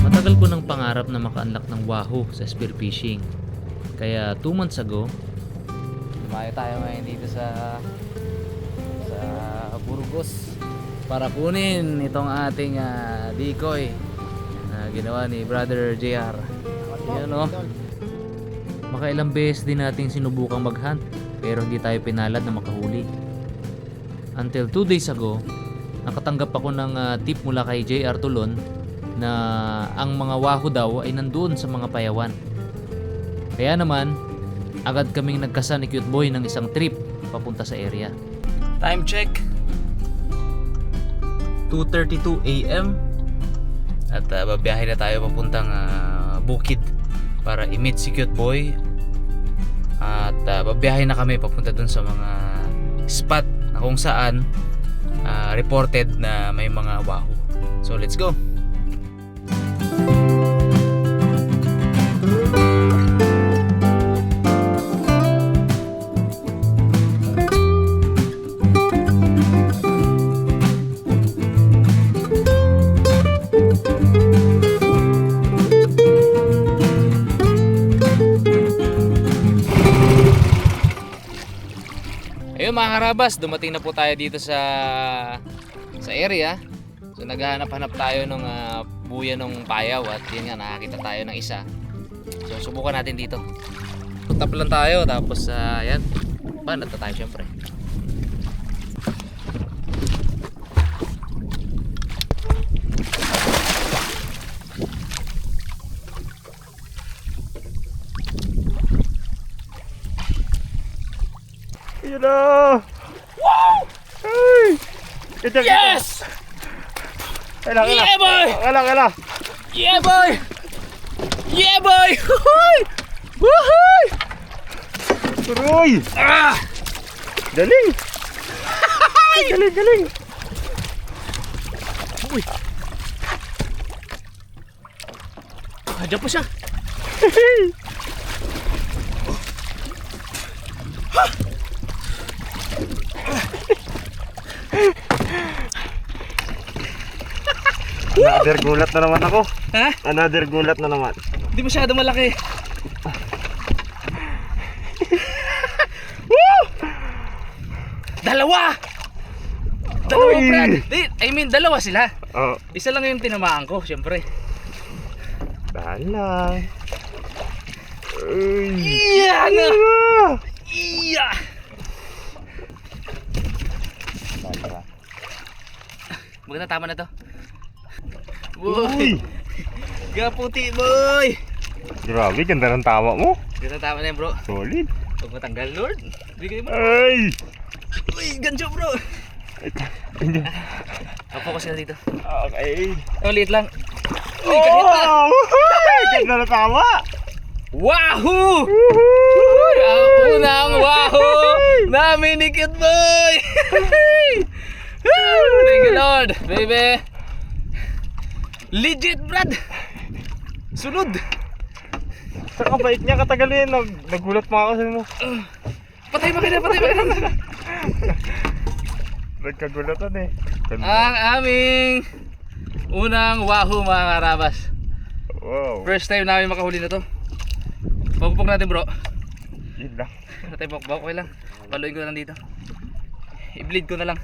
Matagal ko ng pangarap na maka-unlock ng wahoo sa spearfishing. Kaya 2 months ago, lumayo tayo ngayon dito sa Burgos para kunin itong ating decoy na ginawa ni Brother JR. Yan o. Makailang beses din nating sinubukang mag-hunt pero hindi tayo pinalad na makahuli. Until 2 days ago, nakatanggap ako ng tip mula kay JR Tulon na ang mga wahoo daw ay nandoon sa mga payawan. Kaya naman, agad kaming nagkasa ni Cute Boy ng isang trip papunta sa area. Time check, 2:32 AM at babiyahe na tayo papuntang bukid para i-meet si Cute Boy at babiyahe na kami papunta dun sa mga spot na kung saan reported na may mga wahoo. So let's go! Ayun mga karabas, dumating na po tayo dito sa area. So naghahanap-hanap tayo ng buya ng payaw at yun nga, nakakita tayo ng isa. So subukan natin dito. Tap lang tayo tapos yan, banat na tayo syempre. Yun na! Wow! Hey! Yes! Yeah boy! Kala! Yeah boy! Yeah boy! Woohoo! Woohoo! Turoy! Ah! Galing! Galing! Uy! Ada pa siya! Another gulat na naman ako. Ha? Another gulat na naman. Hindi masyado malaki. Dalawa! Dalawa, Uy! Brad! I mean, dalawa sila. Oh, Isa lang yung tinamaan ko, syempre. dahan lang. Uy! Iya na! Ah! Iya! Dalawa. Maganda, tama na to. Uy! Boy! Gaputi, boy! Grabe, ganda ng tawa mo. Ganda, tama na yan, bro. Solid. Huwag matanggal, Lord. Bigay mo. Ay! Uy, gancho, bro! Focus ka dito. Okay. Oh, liit lang. Uy, kahit na! Oh! Ganda ng tawa! Wahoo! Woohoo! Ang unang wahoo namin ni Cute Boy! Thank you, Lord! Baby! Legit, Brad! Sunod! Sa kabait niya, katagalin. Nagulat pa ako sa mo. Patay ba ka na! Nagkagulatan eh. Ang aming unang wahoo, mga karabas. Wow. First time namin makahuli na to. Pagpupok natin, bro. Yun lang. Patay pokpok, okay lang. Paluin ko na lang dito. I-bleed ko na lang.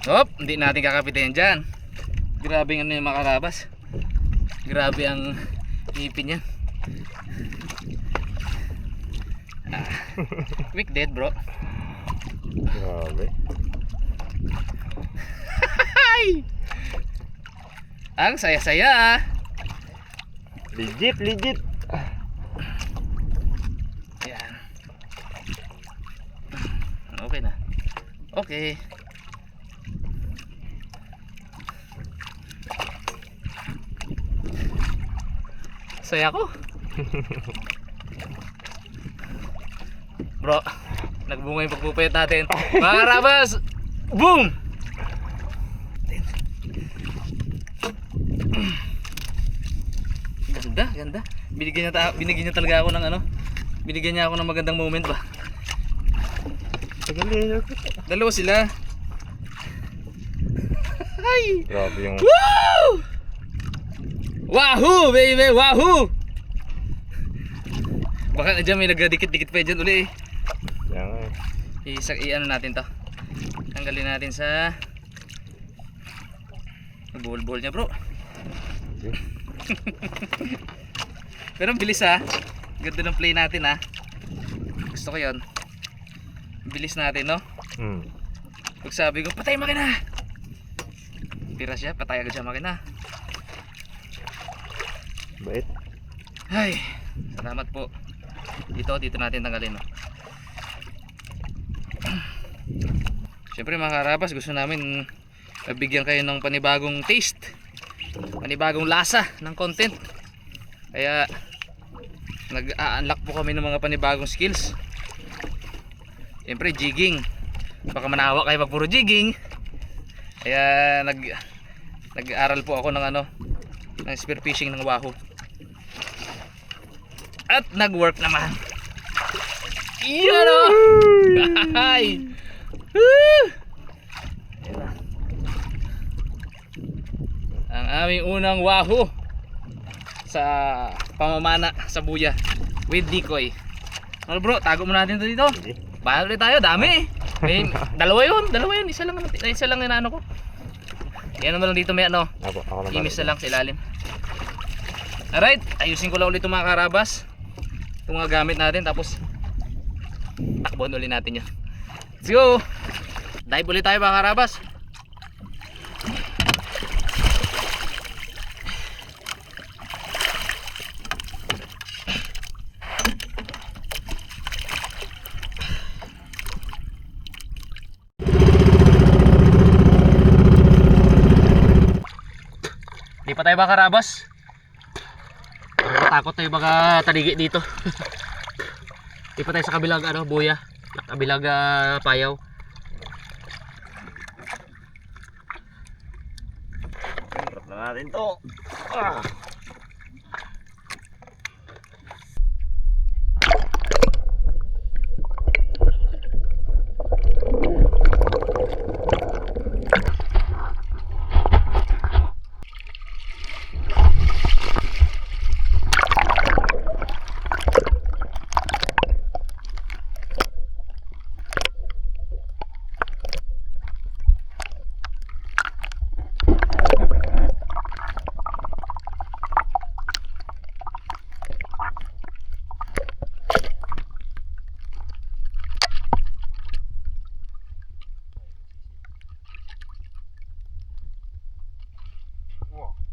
Hop, hindi natin kakapitin dyan. Grabe ang ano yung mga karabas. Grabe ang ngipin yan. Quick dead, bro. Grabe. Ang saya-saya. Legit. Ayan. Okay na. Okay. Saya ko. Bro, nagbunga yung pagpupayat natin. Mga karabas, boom! Ganda. Binigyan niya talaga ako ng ano. Binigyan niya ako ng magandang moment ba. Tagalin. Dalawa sila. Ay! Grabe yung... Woo! Wahoo, baby! Wahoo! Baka na dyan may nagdikit-dikit pa dyan uli eh. Yan. I-ano natin to. Tanggalin natin sa buhol-buhol niya bro. Pero ang bilis ha. Ganda ng play natin ha. Gusto ko yun. Bilis natin no. Pag sabi ko patay makina, tira siya, patay agad siya makina. Bait. Ay, salamat po. Dito natin tanggalin no. Siyempre mga karabas, gusto namin mabigyan kayo ng panibagong taste, panibagong lasa ng content. Kaya nag-a-unlock po kami ng mga panibagong skills. Siyempre jigging, baka manawa kayo pag puro jigging. Kaya nag-aral po ako ng ng spear fishing ng wahoo. At nag-work naman. Iyan o! Ay! Ang aming unang wahoo sa pamamana sa buya with decoy. Ano bro, tago mo natin ito dito. Bahala ulit tayo, dami. May dalawa yun, isa lang yung ko. Yan naman lang dito may Ako imis na lang sa ilalim. Alright, ayusin ko lang ulit itong mga karabas, itong mga gamit natin, tapos takbuhan ulit natin yan. Let's go! Dive ulit tayo mga karabas. Di pa tayo mga karabas. Takot tayo baka taligi dito. Di pa tayo sa kabilang buya, kabilang payaw. Harap na natin to.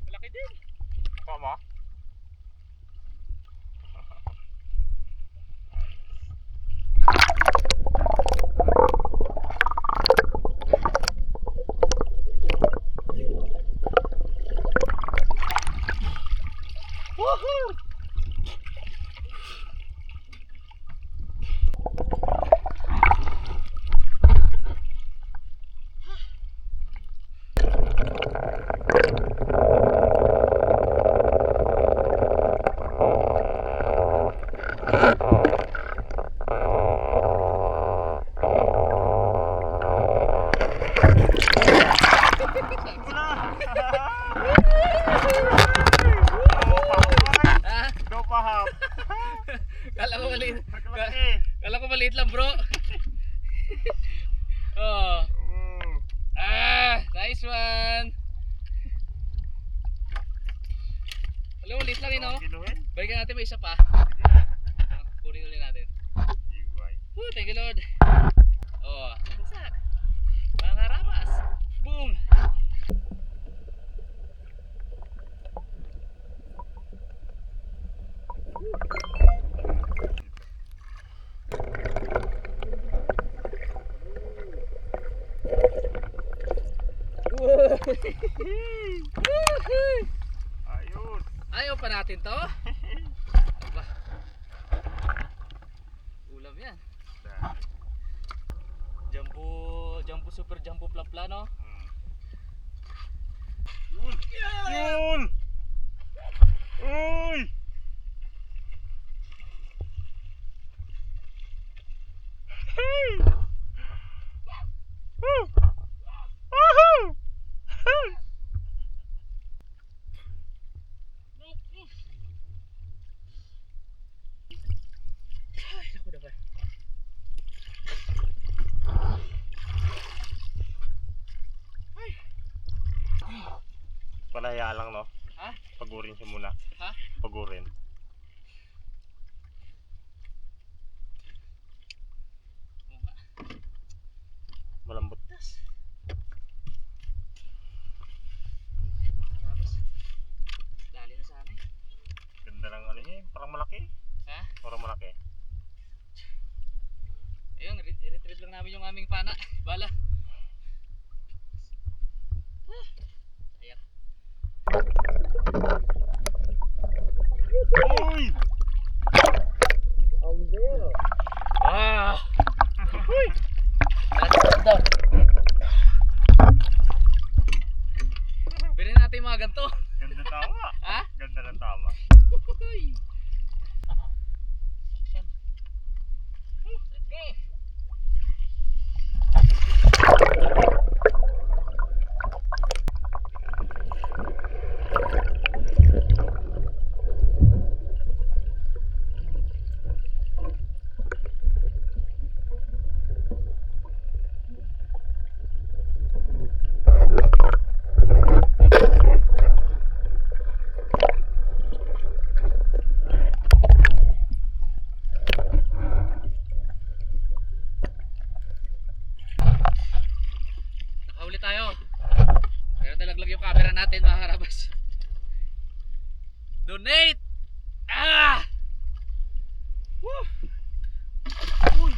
Malaki din. Tama. Woohoo! Kala ko maliit lang bro. Oh. Nice one. Alam mo, maliit lang yun, no? Balikan natin, may isa pa. Kunin ulit natin. Thank you Lord. Oh, bagsak. Mga karabas. Boom. Ayun. Ayaw pa natin to. Aba. Ulam yan. Jumbo super jumbo plapla no. Yun. Yun. Uy. nahiya lang, no? Ha? Pagurin siya muna. Ha? Pagurin. Oo nga. Malambot. Ayun mga karabas. Dali na sana eh. Ganda ng ano niya, parang malaki. Ha? Parang malaki. Ayun, retrieve lang namin yung aming pana. Bala. Ayak. Uy! Ang bero. Ah! Uy! Down. Bilhin natin yung mga ganito. Ganda tama. Ha? Ganda ng tama. Uy! Action. Let's go! Nakahuli tayo. Pero nalaglag yung camera natin mga karabas. Donate! Ah! Woo! Uy!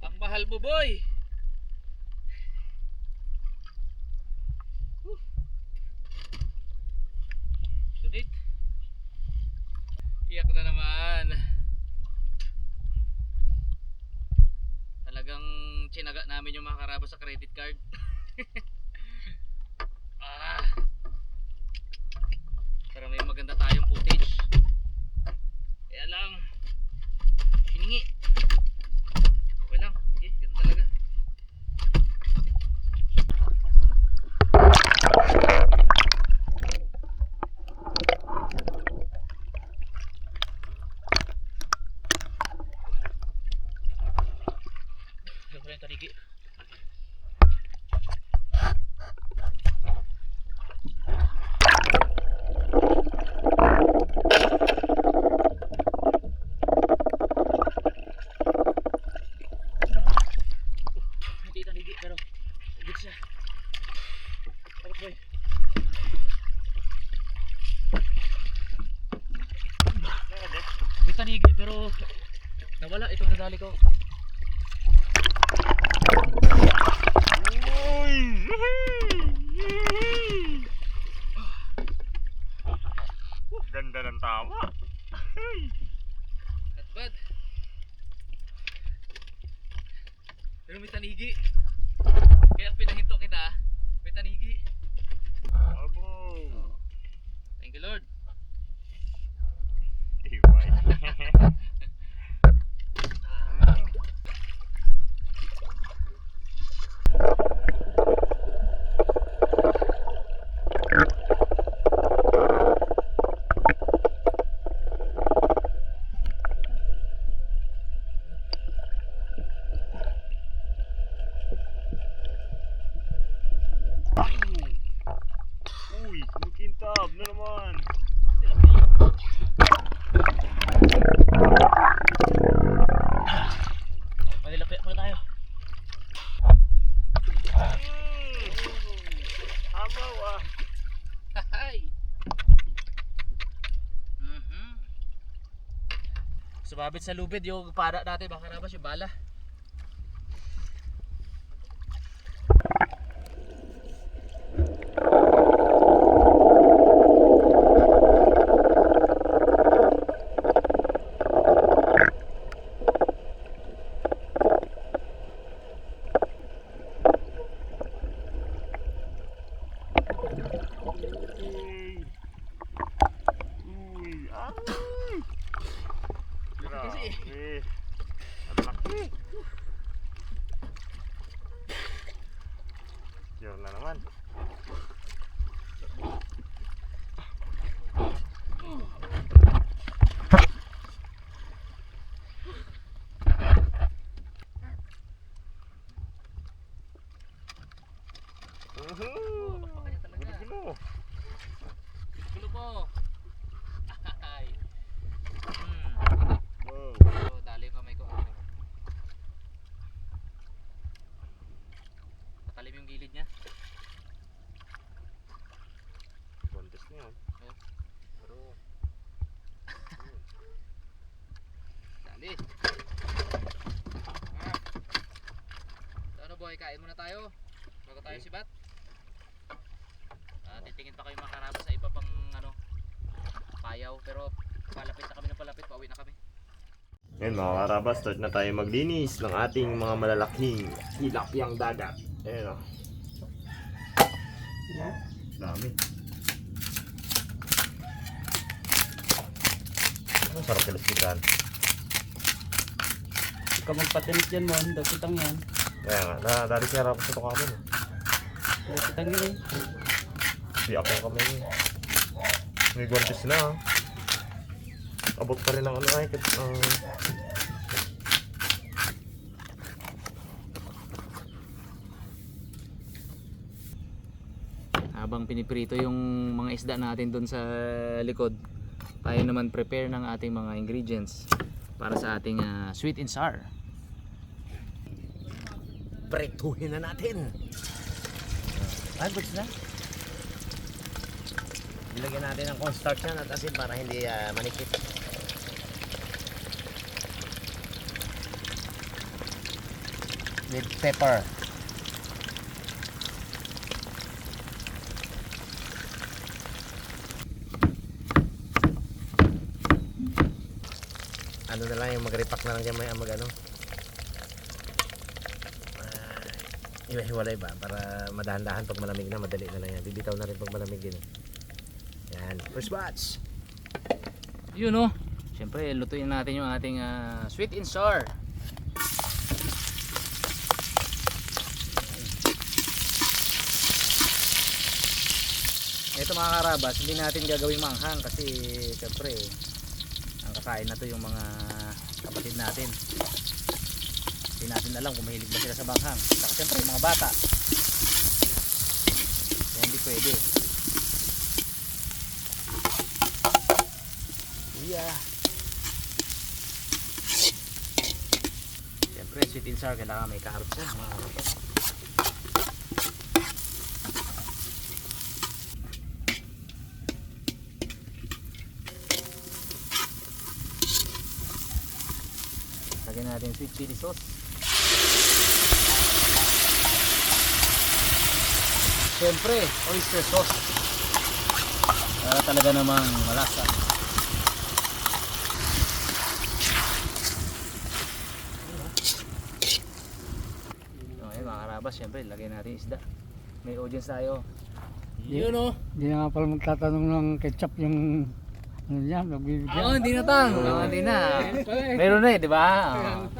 Ang mahal mo boy! Woo! Donate! Iyak na naman. Talagang tsinaga namin yung mga karabas sa credit card. Ah! Para may maganda tayong footage. Kaya lang hiningi. Okay lang. Sige, ganun talaga. Ito pala yung taligi. Hindi taligi pero good siya. Tapos boy. May taligi pero nawala ito nadali ko. Uy! Ganda ng tama. Not bad. Pero may tanigi. Kaya pinahinto kita. May tanigi. Abo. Thank you Lord. Ibay. Uy, kumikintab na naman. Malilapit muna tayo. Amaw ah. Hay. Sumabit sa lubid yung para natin baka nabas yung bala. Uy, ay! Kasi Grabe. Ang laki. Yun na naman. Yan. Pero, Dali. Ano boy, kain muna tayo bago tayo sibat. Titingin pa kayo mga karabas sa iba pang ano, payaw, pero palapit na kami ng palapit, pauwi na kami. ngayon mga karabas, start na tayo maglinis ng ating mga malalaking tilapiyang dagat. Ayan o. Dami. Ang sarap kilas-kisan. Ikaw magpatinis dyan mo, dakitang yan. Kaya nga, nadali siya rapos sa tukaman. Dakitang yun eh. Di ako kami. May guantes na ha. Abot pa rin ang ano ay. Habang piniprito yung mga isda natin doon sa likod, tayo naman prepare ng ating mga ingredients para sa ating sweet and sour. Pretuhin na natin. Ay, goods na. Ilagyan natin ng cornstarch yan at asin para hindi manikip. With pepper. Ano na lang yung mag-repack na lang dyan may mag-ano. Hiwa-hiwalay ba para madahan-dahan pag malamig na, madali na lang yan. Bibitaw na rin pag malamig din. Yan, first batch. Yun oh. Siyempre, lutuin natin yung ating sweet and sour. Ito mga karabas, hindi natin gagawin manghang kasi siyempre ang kakain na to yung mga kapatid natin. Hindi natin alam kung mahilig ba sila sa manghang. Saka siyempre yung mga bata. Kaya hindi pwede. Yeah. Siyempre sweet and sour kailangan may carrots yan mga kapatid. Lagyan natin sweet chili sauce. Siyempre, oyster sauce. Para talaga namang malasa. Okay mga karabas, siyempre lagyan natin isda. May audience tayo. Yun o. Hindi na nga pala magtatanong ng ketchup yung ano niya, nagbibigyan. Oo, hindi na tang. Oo, hindi na. Meron na eh, di ba? Oo.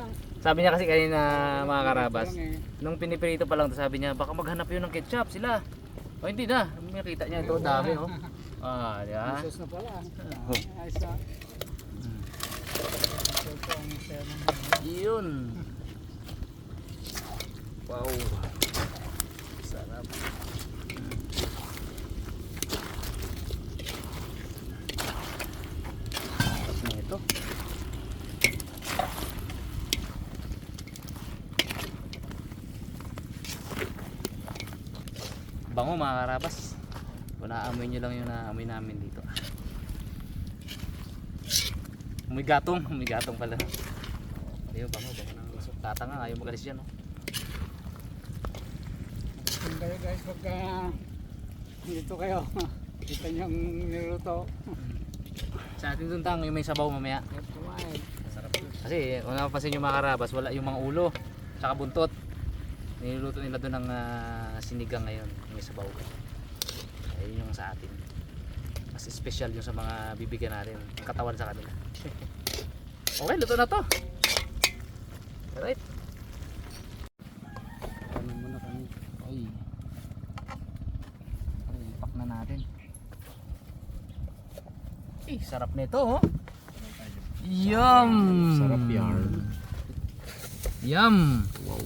Sabi niya kasi kanina mga karabas, nung piniprito pa lang to sabi niya, baka maghanap yun ng ketchup sila. O hindi na, nakita niya ito, dami oh. Ah, di ba? Sauce na pala. Ayos na. Yun. Wow. Sarap. Tapos na ito. Bango mga karabas. Kung naamoy nyo lang yung naamoy namin dito. Umoy gatong pala. Ayun, bango ng lusok. Tatanga, ayaw magalis yan oh. Kung kayo guys, pagka dito kayo, kita niyo ang niluto. Sa atin dun tang, yung may sabaw mamaya. Kumain. Kasi kung napapansin yung mga karabas, wala yung mga ulo, tsaka buntot. Niluluto nila doon ng sinigang ngayon, may sabaw. Ayun yung sa atin. Mas special yung sa mga bibigyan natin, yung katawan sa kanila. Okay, luto na to. Alright. Ano muna kami. Ay. Ay, ipak na natin. Eh, sarap nito oh. Yum! Sarap yan. Yum! Wow.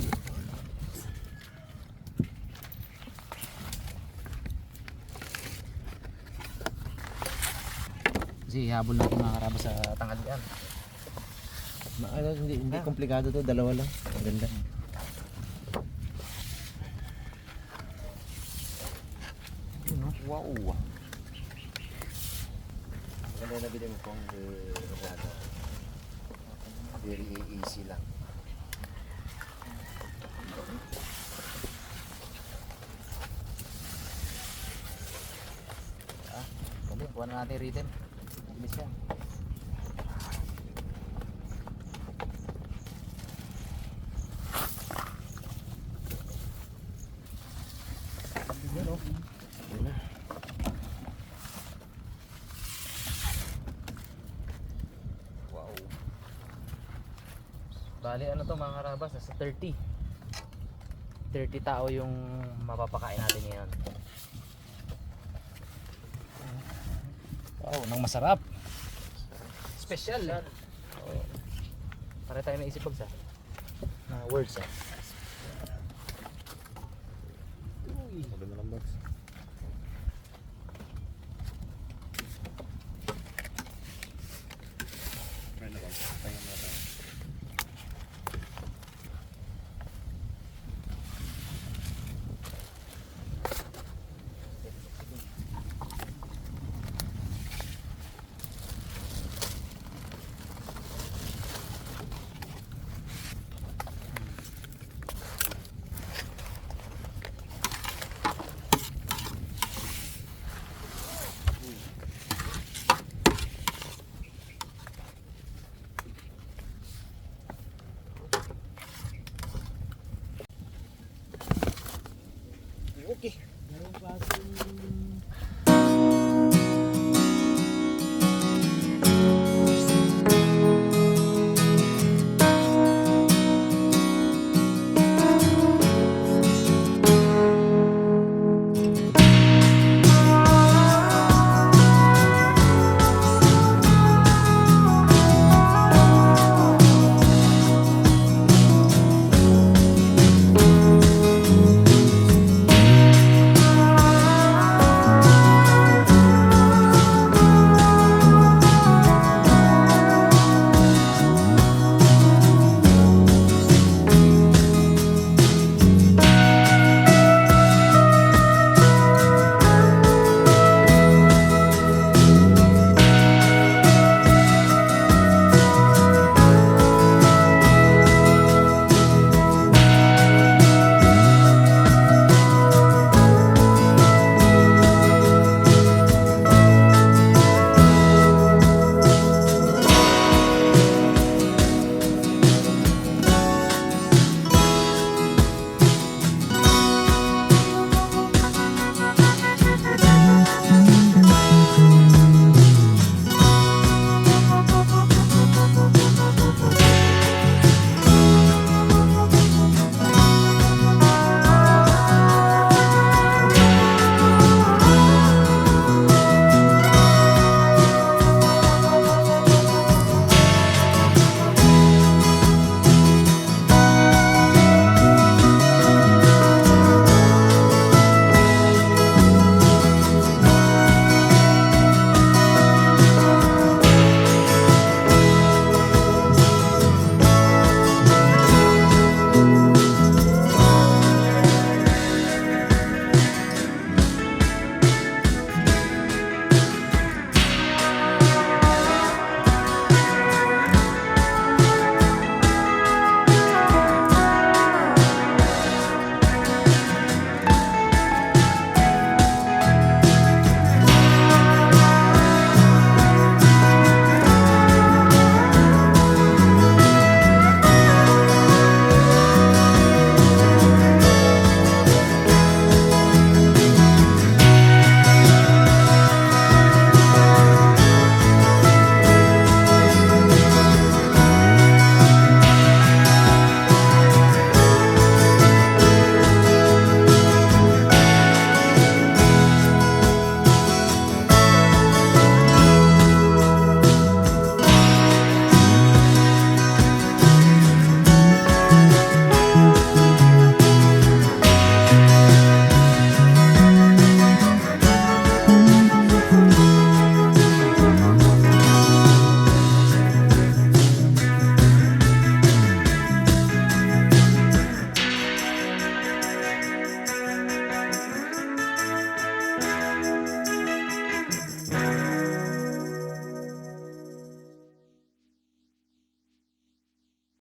Kasi habol natin mga karabas sa tanghalian. Ano, hindi komplikado to, dalawa lang. Ang ganda. Wow. Maganda yung nabili mo pong very easy lang. Kami, kuha na natin rhythm. Bilis yan. Yun na. Wow. Bali ano to mga karabas, nasa 30. 30 tao yung mapapakain natin ngayon. Wow, nang masarap. Special. Oh. Para tayo naisip pag sa na words. Maganda lang box.